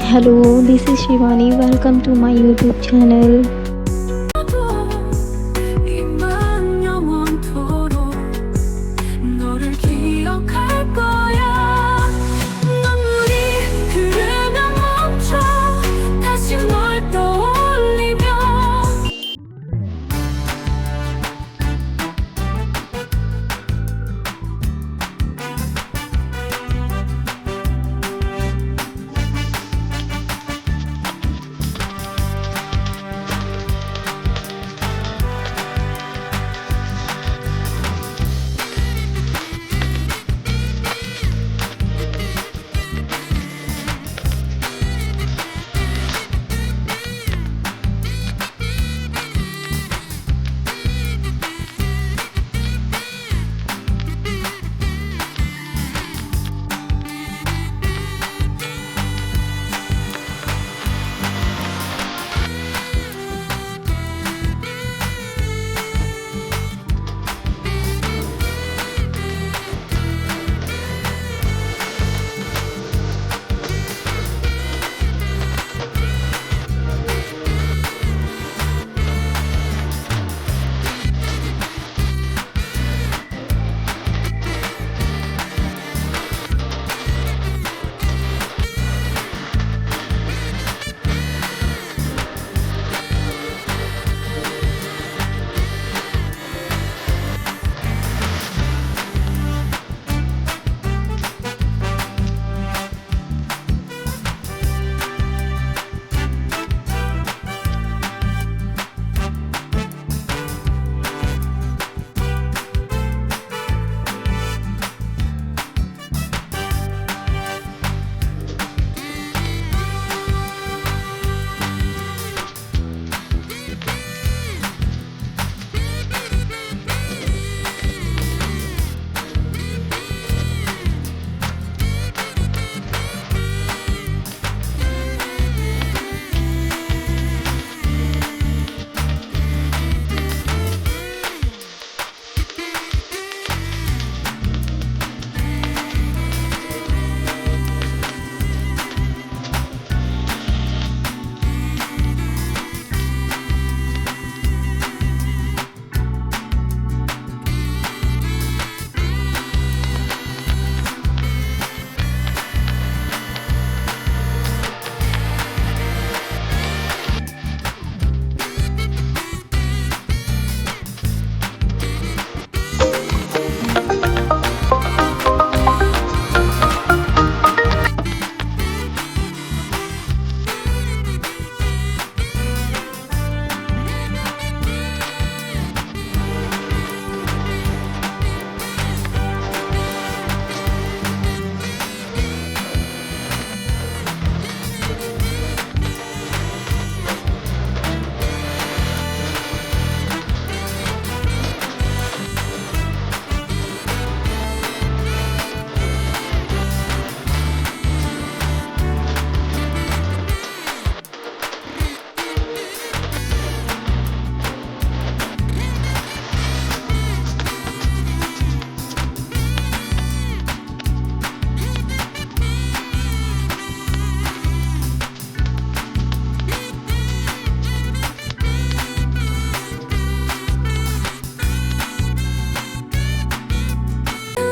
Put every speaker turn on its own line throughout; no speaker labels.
Hello, this is Shivani. Welcome to my YouTube channel.
이만 영원토록 너를 기억할 거야. 눈물이 흐르면 멈춰 다시 널 떠올리며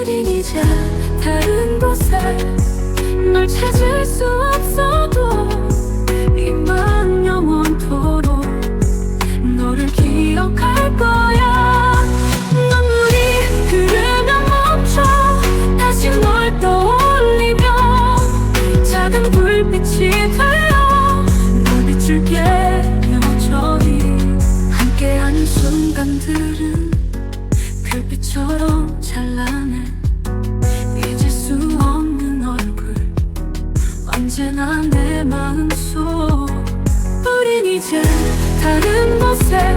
우린 이제 다른 곳에 널 찾을 수 없어도 이만 영원토록 너를 기억할 거야. 눈물이 흐르면 멈춰 다시 널 떠올리며 작은 불빛이 되어 널 비출게 여전히 함께하는 순간들은 별빛처럼 찬란해. 잊을 수 없는 얼굴 언제나 내 마음속. 우린 이제 다른 곳에